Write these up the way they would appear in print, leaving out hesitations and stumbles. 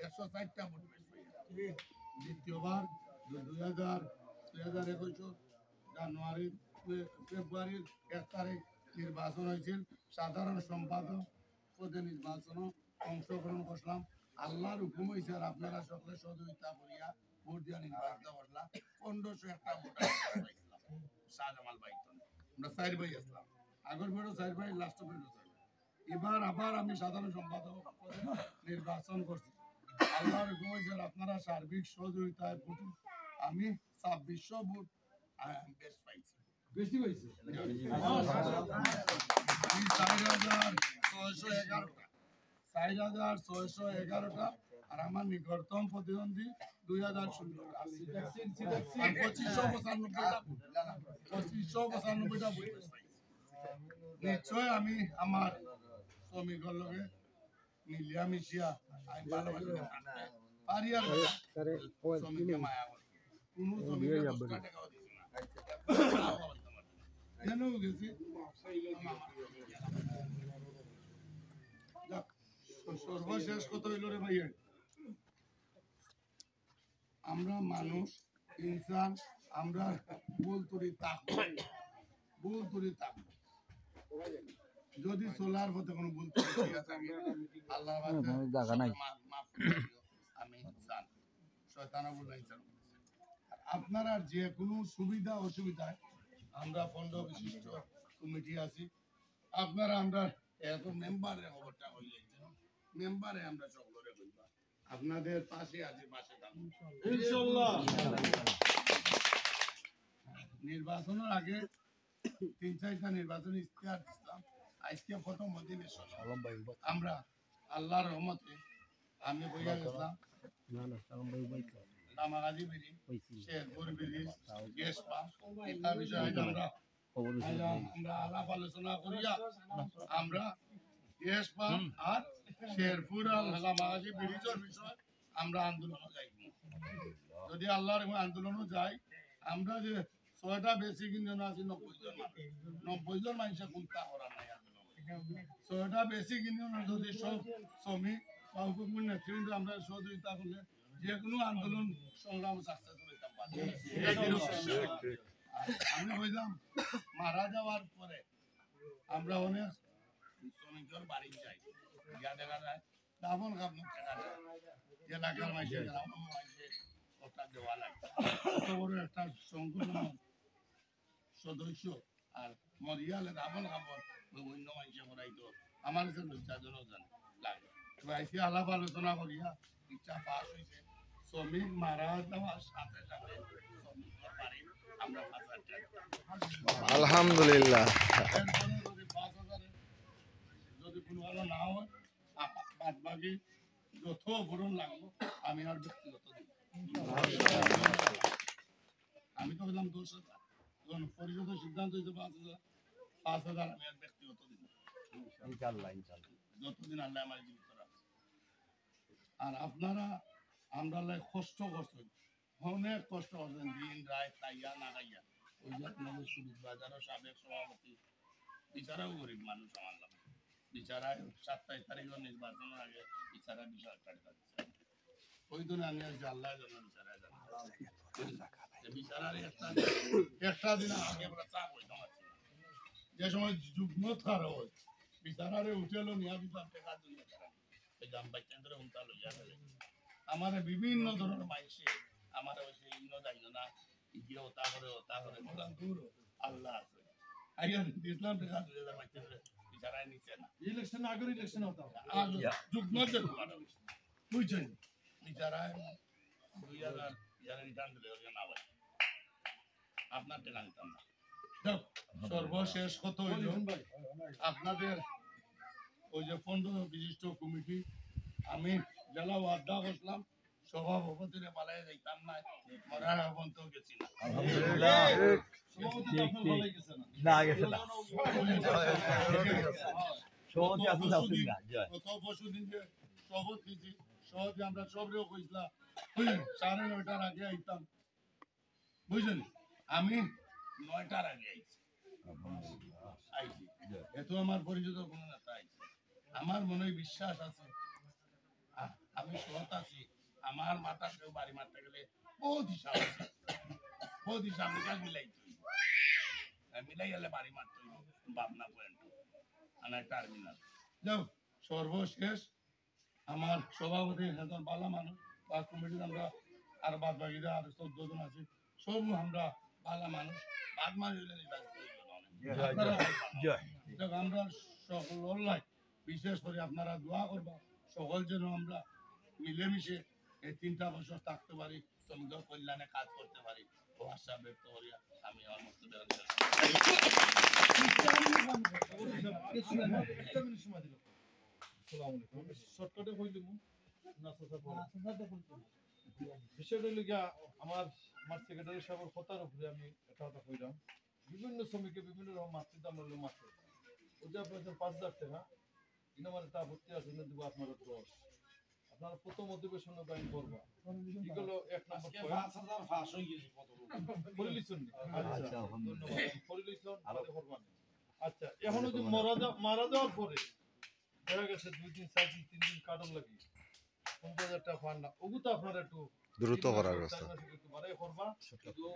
160টা vote দ্বিতীয়বার 2021 জানুয়ারি ফেব্রুয়ারির 1 তারিখ নির্বাচন হয়েছিল। সাধারণ সম্পাদক পদে নির্বাচন অংশগ্রহণ করলাম। আল্লাহর হুকুম হয়েছে আর আপনারা সকলে সহযোগিতা করিয়া ভোট দিয়া নির্বাচিত করলাম। 1501টা ভোট শাহজামাল ভাই আমরা 4 ভাই আসলাম। আগের বেরো 4 ভাই, লাস্ট বেরো 4 ভাই। এবার আবার আমি সাধারণ সম্পাদক পদে নির্বাচন করছি। আল্লাহর হুকুম হয়েছে আপনারা সার্বিক সহযোগিতায় ভোট আমি 2600 ভোট বেশ পাইছি। বেশি পাইছে 4,611টা আর আমার নিকটতম প্রতিদ্বন্দ্বী 2016টা 2595টা ভোট নিশ্চয় আমি আমার শ্রমিকের লগে মিলিয়া মিশিয়া আমি ভালোবাসি পারি আর শ্রমিককে মায়া করি কোনো শ্রমিকের 10 টাকাও দিছি না কেন গেছি সর্বশেষ কত হইল রে ভাই আমরা মানুষ ইনসান আমরা ভুল তুরি থাকবো যদি চলার পথে কোনো ভুল আল্লাহ আমি আপনারা যে কোনো সুবিধা অসুবিধায় আমরা ফন্ড বিশিষ্ট কমিটি আছি। আপনারা আমরা এত মেম্বারের খবরটা হইলে মেম্বারে আমরা সকলে বলবা আপনাদের পাশে আছে, পাশে ইনশাআল্লাহ। নির্বাচনের আগে 3-4টা নির্বাচনী ইশতেহার দিলাম। আজকে প্রথম অধিবেশন আমরা আল্লাহর রহমতে আমি বইয়া গেছিলাম Ramagazi bridge, Sherpur bridge, gas pump এটা বিষয়ে আমরা আলাপ আলোচনা করিয়া আমরা গ্যাস পাম্প আর শেরপুর আর রামাগাজি ব্রিজের বিষয়ে আমরা আন্দোলনে যাই। যদি আল্লাহর আন্দোলনে যাই আমরা যে 6টা বেশি কিন্তু আছি 90 জন মানুষের চিন্তা করার নাই। 6টা বেশি কিন্তু যদি সব শ্রমিক বা হুকুমের নেতৃবৃন্দ আমরা সহযোগিতা করলে যে কোনো আন্দোলন সংগ্রাম সাকসেস হইতাম পারি। আমি বললাম মারা যাওয়ার পরে আমরা অনেক শ্রমিকের বাড়ি যাই, গিয়া দেখা যায় দাফন কাফন এলাকার মাঝে ওটা দেওয়া লাগে। কত বড় একটা সংগঠন সদস্য আর মরিয়ালে দাফন কাপড় বিভিন্ন মানুষে করাইতো আমার কাছে লজ্জাজনক লাগে। আইসি আলাপ আলোচনা করিয়া ইচ্ছা পাস হয়েছে। শ্রমিক মারা যাওয়ার সাথে সাথে শ্রমিকের বাড়ি আমরা 5,000 টাকা আলহামদুলিল্লাহ। যদি কোনো ভালো না হয় বাদ বাকি যত অপূরণ লাগলো আমি আর ব্যক্তিগত দিই। আমি তো বললাম 10,000, যখন পরিষদের সিদ্ধান্ত হয়েছে 5,000 আমি আর ব্যক্তিগত দিব যতদিন আল্লাহ আমার জীবিত রাখে। আর আপনারা আমরা কষ্ট করছেন, অনেক কষ্ট করছেন, দিন রাত তাইয়া না গাইয়া। ওই যে আপনাদের সুবিধ বাজারও সাবেক সভাপতি বিচারাও গরিব মানুষ আমার লাগে বিচারায় 27 তারিখের নির্বাচনের আগে বিচারা 20,000 টাকা দিচ্ছে। ওই দিন আমি আজকে আল্লাহ জন্য বিচারায় জানি বিচারার একটা দিন আগে আমরা চা কইতাম যে সময় যুগ্মত খারাপ হয় বিচারারে উঠেলো নিয়া দিতাম টাকা দুই এই দাম বাচ্চাদের উল্টা লইয়া গেলে আমার বিভিন্ন ধরনের মাইসে আমার ওই ইন্ন যাইও না গিয়ে ওতা করে বললাম দূর আল্লাহ আছে ইসলাম টাকা 2,000 বাচ্চাদের বিচারায় নিচে না ইলেকশন আগের ইলেকশন হতো যুগ্মত বুঝছেন বিচারায় 2,000 যারা রিটার্ন দিলে না ভাই আপনার টাকা নিতাম না। সর্বশেষ কত হইল আপনাদের ওই যে 15 বিশিষ্ট কমিটি আমি জেলা ওয়ার্ডা বসলাম, সভাপতিরে পালাই যাইতাম না, মরার পর্যন্ত গেছি না। আমরা সবরেও কইছিলাম 9:30 আগে আইতাম বুঝলেন, আমি 9টার আগে আইছি। এত আমার পরিচিত কোনো নেতা আইছে, আমার মনে বিশ্বাস আছে আমি সৎ আছি, আমার মাথার কেউ বাড়ি মারতে গেলে বহুত হিসাব আছে, বহুত হিসাব নিকাশ মিলাইতে হইব। মিলাই গেলে বাড়ি মারতে হইব ভাবনা পয়েন্ট আনা টার্মিনাল। যাও সর্বশেষ আমার সভাপতি একজন ভালো মানুষ বা কমিটির আমরা আর বাদ বাকিরা আর 14 জন আছে, সব আমরা ভালো মানুষ, বাদ মানুষ হইলে নির্বাচিত হইব না। আমরা সকল অল্লাহ বিশেষ করে আপনারা দোয়া করবা সকল যেন আমরা মিলেমিশে এই 3টা বছর থাকতে পারি, শ্রমিকের কল্যাণে কাজ করতে পারি ও আশা ব্যক্ত করিয়া আমি আমার বক্তব্য শর্টকাটে হইলিম বিষয়টা লিগা আমার সেক্রেটারি সাহেবের কথার উপরে আমি একটা কথা কইলাম, বিভিন্ন শ্রমিককে বিভিন্ন রকম মাতৃ দাম হলো মাত্র ওটা আপনার 5,000 টাকা কিন্তু মানে তা ভর্তি আছে দিব আপনারা 10। আপনারা প্রথম অধিবেশন আমি করবা এগুলো 1 নম্বর পয়েন্ট 5,000 ফাঁস হয়ে গেছে কত পরিলিশন। আচ্ছা ধন্যবাদ পরিলিশন আলাদা করবা। আচ্ছা এখন যদি মারা যাওয়ার পরে দেখা গেছে 2 দিন 4 দিন 3 দিন কাটন লাগি 15,000 টাকা ফান্ড না ওগু তো আপনারা একটু দ্রুত করার ব্যবস্থা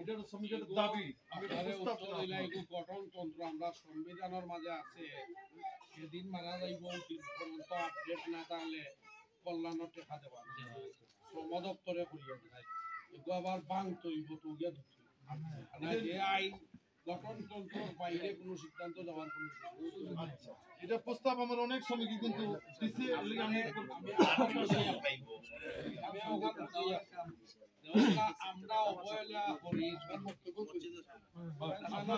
এটার শ্রমিকের দাবি আমি গঠনতন্ত্র আমরা সংবিধানের মাঝে আছে, সেদিন মারা যাইব পর্যন্ত আপডেট না থাকলে কল্যাণের টেকা দেওয়া শ্রম দপ্তরে করিয়া দেয় এগুলো আবার বাং তৈব তো গিয়া ধরতে এই আইন গঠনতন্ত্রের বাইরে কোনো সিদ্ধান্ত দেওয়ার কোনো আচ্ছা এটা প্রস্তাব আমার অনেক শ্রমিক কিন্তু দিছে আমরা অবহেলা করি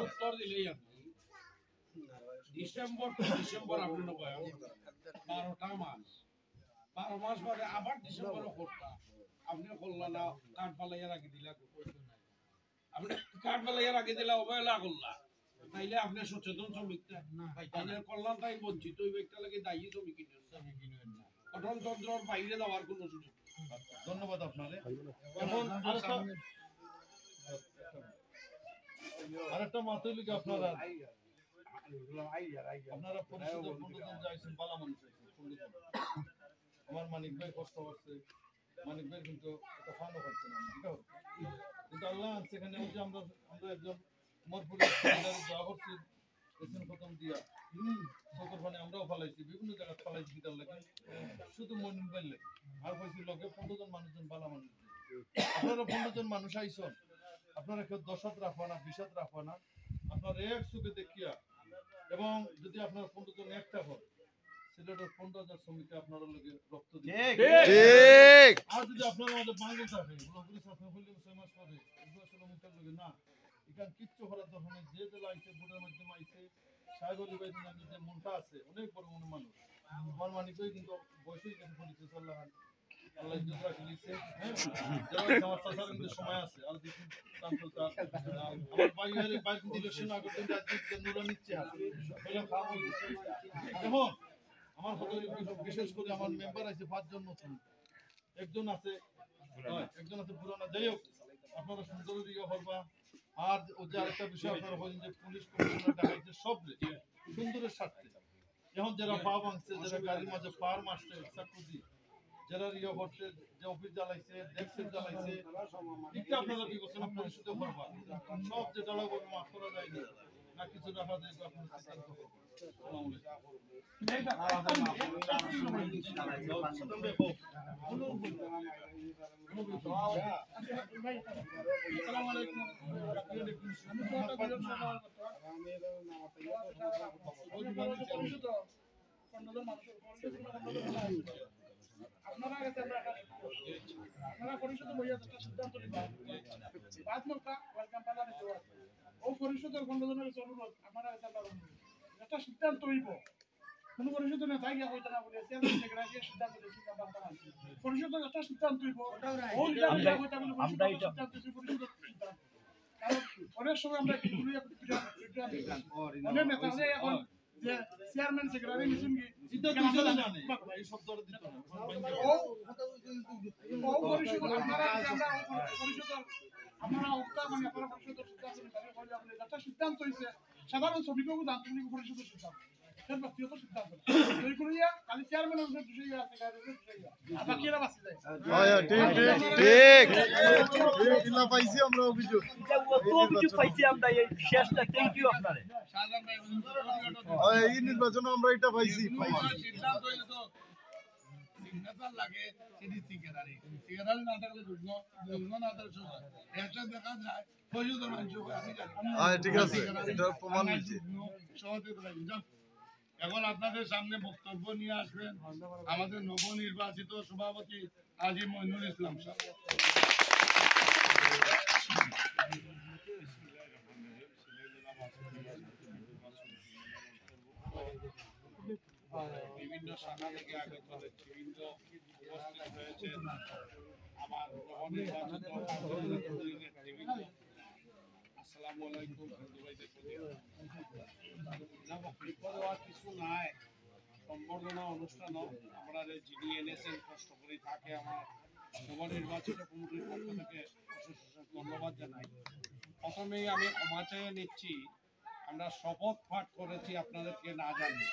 উত্তর দিলেই ডিসেম্বর আপনি 12টা মাস 12 মাস পরে আবার ডিসেম্বরে করতাম আপনি করলেন না, কাঠ পালাইয়া রাখি দিলা, আপনি কাঠ পালাইয়া রাখি দিলা অবহেলা করলা, তাইলে আপনি সচেতন শ্রমিক আপনার কল্যাণ তাই বঞ্চিত ওই ব্যক্তি লাগে দায়ী শ্রমিক গঠনতন্ত্রের বাইরে যাওয়ার কোনো সুযোগ। ধন্যবাদ আপনারে। এখন আরেকটা মাত্র লিখে আপনারা পরিষদের 15 জন যাইছেন ভালো মানুষ আইছেন। আমার মানিক ভাই কষ্ট করছে, মানিক ভাই কিন্তু একটা ফান্ডও পাচ্ছে না, কিন্তু আল্লাহ সেখানে ওই যে আমরা একজন মরপুরে দোয়া করছি পেছন খতম দিয়া সকল ফানে আমরাও ফালাইছি, বিভিন্ন জায়গায় ফালাইছি গিটার লাগে শুধু মনিন ভাই লাগে আর পাইছি লগে 15 জন মানুষজন ভালো মানুষ। আপনারা 15 জন মানুষ আইসন, আপনারা কেউ 10 হাত রাখবা না 20 হাত রাখবা না, আপনার এক চোখে দেখিয়া এবং যদি আপনার 15 জন একটা হয় সিলেটের 15,000 শ্রমিককে আপনারা লগে রক্ত দিন। ঠিক আর যদি আপনার মধ্যে বাঙ্গল থাকে পুরোপুরি সাথে হইলে 6 মাস পরে এগুলো আসলে মুখের লগে না, এখানে কিচ্ছু করার দরকার নেই। যে জেলা আইছে ভোটের মাধ্যমে আইছে সাহেবলি ভাই নামে যে মনটা আছে অনেক বড় মনে মানুষ, আমার মানিকই কিন্তু বয়সই কিন্তু পরিচয় চললাম আল্লাহ ইজ্জত রাখি লিখছে। আমার চাচার কিন্তু সময় আছে আর দেখুন আমার ভাই ভাই কিন্তু ইলেকশন আগে কিন্তু আজকে নুরা নিচ্ছে বলে খাওয়া হয়ে গেছে। এখন আমার বিশেষ করে আমার মেম্বার আছে 5 জন নতুন, একজন আছে পুরানা, যাই হোক আপনারা সুন্দর দিকে করবা। আর যে আরেকটা বিষয় আপনারা বলেন যে পুলিশ কমিশনার দেখাইছে সব সুন্দরের স্বার্থে, এখন যারা পা ভাঙছে যারা গাড়ির মাঝে পার মারছে চাকুদি যারা ইয়ে করছে যে অফিস জ্বালাইছে ডেস্ক জ্বালাইছে এটা আপনারা বিবেচনা পরিশোধ করবা। সব যে জ্বালা করবো মাফ করা যায়নি না কিছু রাখা যায় আপনারা সিদ্ধান্ত করবেন। আপনারা পরিষদ বইয়া সিদ্ধান্ত নিবা ও পরিষদের 15 জনের অনুরোধ আপনারা একটা সিদ্ধান্ত হইব কোন পরিষদ না তাই হইতে না বলে চেয়ারম্যান সেক্রেটারি সিদ্ধান্ত দিয়েছি পরিষদের একটা সিদ্ধান্ত হইব আমরা এটা অনেক সময় আমরা অনেক নেতা এখন যে চেয়ারম্যান সেক্রেটারি মিশন কি এই শব্দটা দিতে না ও পরিষদ আপনারা আপনারা উত্তর মানে আপনারা পরিষদের সিদ্ধান্ত নিতে হবে। একটা সিদ্ধান্ত হইছে সাধারণ শ্রমিকও জানতে পরিষদের সিদ্ধান্ত সে ব্যক্তিগত সিদ্ধান্ত তুই করে খালি চেয়ারম্যানের উপরে দুশো আছে গাড়ির উপরে দুশো আর বাকি এরা বাঁচি যায় ঠিক কিলা পাইছি আমরা অভিযোগ শাহজাহান ভাই এই নির্বাচনে আমরা এটা পাইছি সিদ্ধান্ত হইলে তো সিগনেচার লাগে সেটি সিগনেচারি সিগনেচারি না থাকলে যুগ্ম না থাকলে সময় এটা দেখা যায় ফজুদের মানুষ আমি জানি ঠিক আছে এটা প্রমাণ হয়েছে এখন আপনাদের সামনে বক্তব্য নিয়ে আসবেন আমাদের নবনির্বাচিত সভাপতি আজি মইনুল ইসলাম সাহেব। বিভিন্ন শাখা থেকে আগত নেতৃবৃন্দ উপস্থিত হয়েছেন, আমার নবনির্বাচিত নেতৃবৃন্দ, আসসালামু আলাইকুম। বক্তব্য দেওয়ার কিছু নাই, সম্বর্ধনা অনুষ্ঠান আমরা যিনি এনেছেন কষ্ট করে তাকে আমার নবনির্বাচিত কমিটির পক্ষ থেকে অশেষ ধন্যবাদ জানাই। প্রথমেই আমি ক্ষমা চেয়ে নিচ্ছি, আমরা শপথ পাঠ করেছি আপনাদেরকে না জানি,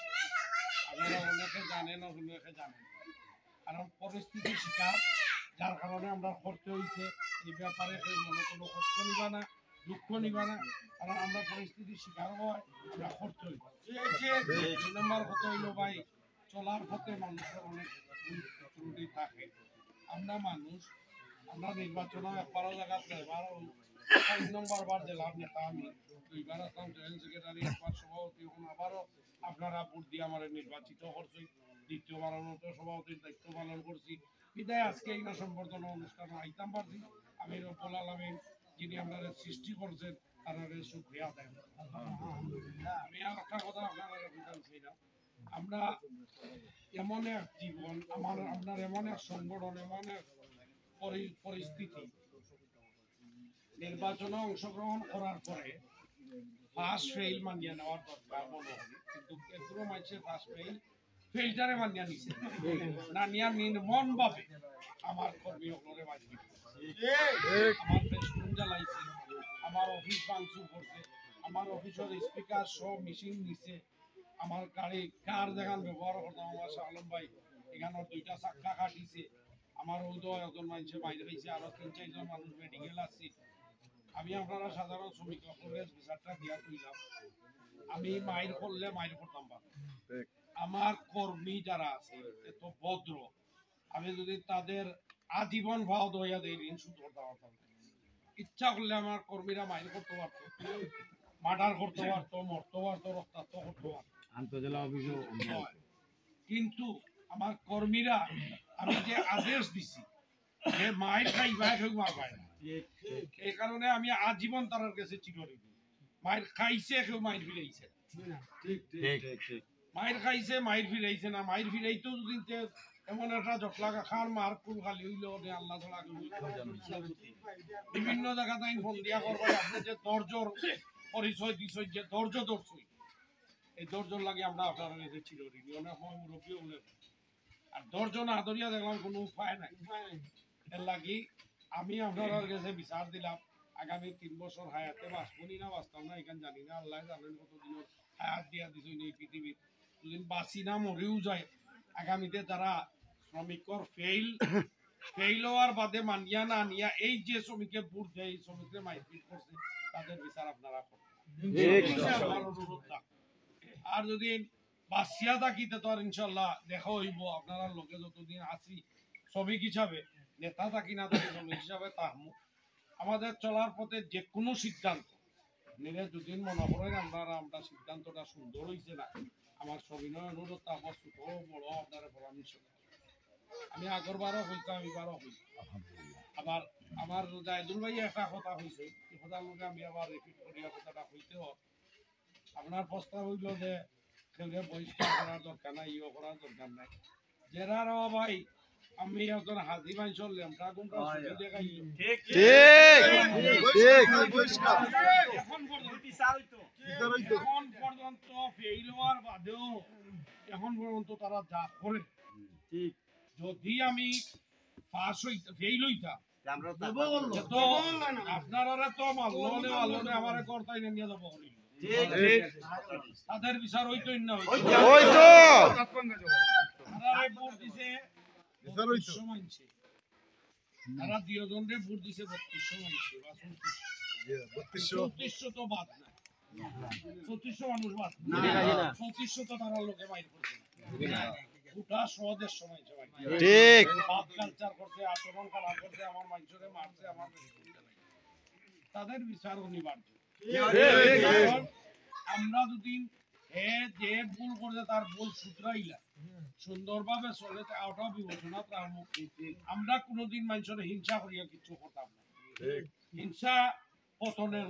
আপনারা অনেকে জানেন অনেকে জানেন, কারণ পরিস্থিতি শিকার, যার কারণে আমরা করতে হয়েছে। এই ব্যাপারে মনে কোনো কষ্ট নিবা না, দুঃখ নিবা না, কারণ আমরা পরিস্থিতির শিকার হয়, আমরা করতে হইব। দুই নম্বর কথা হইল ভাই, চলার পথে মানুষের অনেক ত্রুটি থাকে। আমরা মানুষ, আমরা নির্বাচনে একবারও জায়গাতে এক নম্বর বার জেলার নেতা আমি, দুইবার আসলাম জয়েন্ট সেক্রেটারি, একবার সভাপতি, এখন আবারও আপনারা ভোট দিয়ে আমার নির্বাচিত করছি, দ্বিতীয়বারের মতো সভাপতির দায়িত্ব পালন করছি। বিদায় আজকে এই সম্বর্ধনা অনুষ্ঠানে আইতাম পারছি। আমি রব্বুল আলামিন যিনি আপনারা সৃষ্টি করছেন তারা শুকরিয়া দেন। আমি আর একটা কথা আপনারা জানছি না, আমরা এমন এক জীবন, আপনার এমন এক সংগঠন, এমন এক পরিস্থিতি, নির্বাচনে অংশগ্রহণ করার পরে ফার্স্ট ফেইল মানিয়ে নেওয়ার দরকার মনে হয়, কিন্তু এগুলো মানছে ফার্স্ট ফেইলটারে মানিয়ে নিছে না, নিয়া নির্মম ভাবে আমার কর্মী সকলে মাঝি আমার ফেসবুক জ্বালাইছে, আমার অফিস ভাঙচুর করছে, আমার অফিসের স্পিকার সব মেশিন নিছে, আমার গাড়ি কার যেখান ব্যবহার করতাম আমার শাহ আলম ভাই এখানে দুইটা চাক্কা কাটিছে, আমার ওই তো একজন মানুষে বাইরে গেছে, আরো 3-4 মানুষ মেডিকেল আছে। আমি আপনারা সাধারণ শ্রমিক বিচারটা দিয়া তুইলাম, আমি মাইর করলে মাইর করতাম বা আমার কর্মী যারা আছে এত ভদ্র, আমি যদি তাদের আজীবন ভাও দইয়া দেই ঋণ শুধু করতে পারতাম, ইচ্ছা করলে আমার কর্মীরা মাইর করতে পারতো, মার্ডার করতে পারতো, মরতে পারতো, রক্তাক্ত করতে পারতো আন্তজেলা অফিসে, কিন্তু আমার কর্মীরা আমি যে আদেশ দিছি যে মাইর খাইবা কেউ মারবাই না, এই কারণে আমি আজীবন তার কাছে চিরঋণী। মাইর খাইছে কেউ মাইর ফিরাইছে, মাইর খাইছে মাইর ফিরাইছে না, মাইর ফিরাইতেও যদি এমন একটা জটলা খার মার কোন খালি হইল আল্লাহ ছাড়া বিভিন্ন জায়গা তাই ফোন দিয়া করবেন, আপনি যে ধৈর্যর পরিচয় দিচ্ছেন, যে ধৈর্য ধরছই, এই ধৈর্যর লাগে আমরা আপনার কাছে চিরঋণী। অনেক সময় মুরব্বী বলে আর ধৈর্য না ধরিয়া দেখলাম কোনো উপায় নাই, এর লাগি আমি আপনার কাছে বিচার দিলাম আগামী 3 বছর হায়াতে বাঁচবনি না বাঁচতাম না এখানে জানি না, আল্লাহ জানেন কতদিনের হায়াত দিয়া দিছেন এই পৃথিবীর, যদি বাঁচি না মরেও যায়, আগামীতে যারা শ্রমিকর ফেইল হওয়ার বাদে মানিয়া না নিয়া এই যে শ্রমিকের ভোট দেয়, এই শ্রমিকের মাইপিট করছে, তাদের বিচার আপনারা করবেন। আর যদি বাঁচিয়া থাকিতে তো আর ইনশাল্লাহ দেখা হইব, আপনারা লোকে যতদিন আছি শ্রমিক হিসাবে, নেতা থাকি না থাকি শ্রমিক হিসাবে তাহমু আমাদের চলার পথে যে কোনো সিদ্ধান্ত নিলে দুদিন মনে করেন আমরা সিদ্ধান্তটা সুন্দর হয়েছে না, আমার সবিনয় অনুরোধ আমার ছোট বড় আপনারা পরামর্শ। আমি আগরবারও হইতাম, এবারও হই, আবার আমার জায়দুল ভাই একটা কথা হয়েছে, এই কথার মধ্যে আমি আবার রিপিট করিয়া কথাটা হইতেও আপনার প্রস্তাব হইল যে কেউ বহিষ্কার করার দরকার নাই, ইয়ে করার দরকার নাই, জেরার ভাই আমি একজন হাজি ভাই চললাম এখন পর্যন্ত ফেইল হওয়ার বাদেও এখন পর্যন্ত তারা যা করে, যদি আমি পাস হইতা ফেইল হইতাম আপনারা তো মাল্লনে আমার করতাই নিয়ে যাবো, তাদের বিচার হইতই না ওই তো তারা ভোট দিছে 3200 মানছে তারা দুজনরে ভোট দিছে 3200 মানছে বা 3400 তো বাদ না 3400 মানুষ বাদ না 3400 তো তারা লোকে মাইর করছে গোটা সহজের সময় সবাই ঠিক বাদ কালচার করছে আচরণ খারাপ করছে আমার মানুষরে মারছে আমার তাদের বিচার অনিবার্য কারণ আমরা যদি যে ভুল করছে তার ভুল শুধরাইলা সুন্দরভাবে চলে ওটাও বিবেচনা আমরা কোনোদিন মানুষের হিংসা করিয়া কিছু করতাম না হিংসা পতনের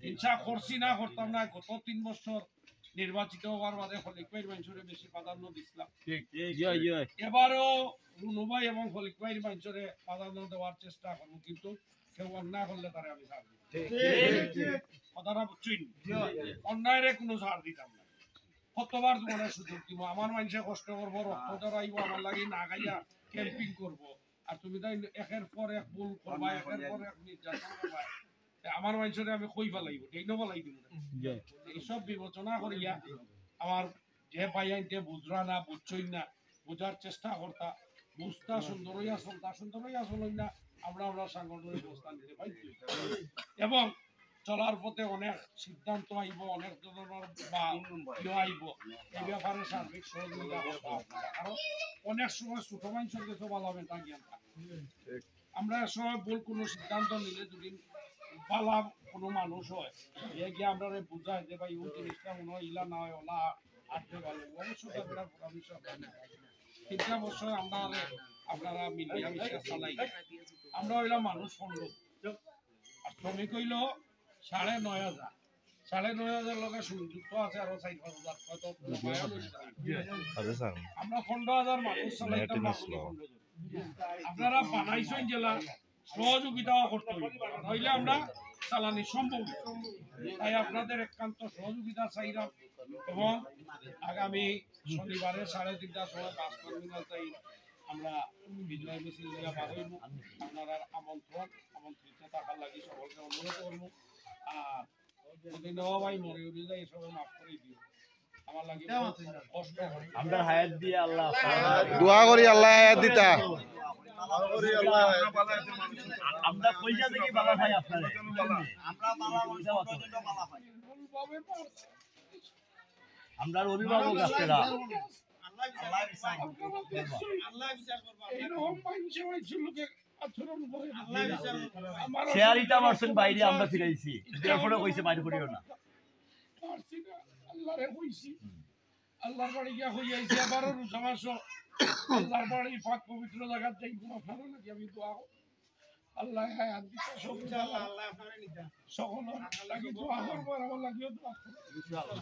হিংসা করছি না করতাম না গত 3 বছর নির্বাচিত হওয়ার বাদে খলিকবাইর মানুষের বেশি প্রাধান্য দিছিলাম এবারও রুনুভাই এবং খলিকবাইর মানুষের প্রাধান্য দেওয়ার চেষ্টা করবো কিন্তু কেউ অন্যায় করলে তারা আমি ছাড় দিব কথাটা বুঝছই অন্যায়ের কোনো ছাড় দিতাম না কতবার তোমার সুযোগ দিব আমার মানুষে কষ্ট করবো রক্ত জড়াইব আমার লাগি না খাইয়া ক্যাম্পিং করবো আর তুমি তাই একের পর এক ভুল করবা একের পর এক নির্যাতন করবা আমার মানুষের আমি কই ফেলাইব এই নফেলাই দিব এইসব বিবেচনা করিয়া আমার যে ভাই আইনতে বুঝরা না বুঝছই না বোঝার চেষ্টা করতা বুঝতা সুন্দর হইয়া চলতা সুন্দর হইয়া চলই না আমরা সাংগঠনিক অবস্থান নিতে পারি এবং চলার পথে অনেক সিদ্ধান্ত আইব অনেক ধরনের বা আইব এই ব্যাপারে সার্বিক সহযোগিতা করতে কারণ অনেক সময় ছোট মানুষের কাছে ভালো হবে তা জ্ঞান থাকে আমরা সময় ভুল কোনো সিদ্ধান্ত নিলে যদি পালা কোনো মানুষ হয় এ গিয়ে আমরা বুঝাই যে ভাই ওই জিনিসটা মনে হয় ইলা না হয় ওলা আটকে ভালো অবশ্যই আপনার পরামর্শ 3 বছর আমরা আপনারা মিলিয়া মিশিয়া চালাই আমরা হইলাম মানুষ 15 আর শ্রমিক হইল 9,500 9,500 লোকের সংযুক্ত আছে আরো 4-5,000 হয়তো আমরা 15,000 মানুষ চালাইতাম আপনারা বানাইছেন জেলা সহযোগিতাও করতে নইলে আমরা চালানি সম্ভব তাই আপনাদের একান্ত সহযোগিতা চাইলাম এবং আগামী শনিবারে 3:30টার সময় বাস টার্মিনাল তাই আমরা বিজয় মিছিল নিয়ে বার হইব আপনারা আমন্ত্রিত থাকার লাগি সকলকে অনুরোধ করব আর যদি নেওয়া ভাই মরে উঠে যায় এসব মাফ করে দিও আমার লাগি কষ্ট আমরা হায়াত দিয়ে আল্লাহ দোয়া করি আল্লাহ হায়াত দিতা আমরা কইজা থেকে বাবা ভাই আপনারে আমরা অভিভাবক আপনারা শেয়ারিটা পারছেন বাইরে আমরা ফিরাইছি এরপরে কইছে বাইরে করিও না আল্লাহরে কইছি আল্লাহর বাড়ি গিয়া হইয়াইছে আবারও রোজা মাস আল্লাহর বাড়ি পাক পবিত্র জায়গা যাই কোনো ভালো লাগে আমি দোয়া আল্লাহ হায়াত দিতে সব আল্লাহ আপনারে নিতা সকল লাগি দোয়া করব আর আমার লাগিও দোয়া করব ইনশাআল্লাহ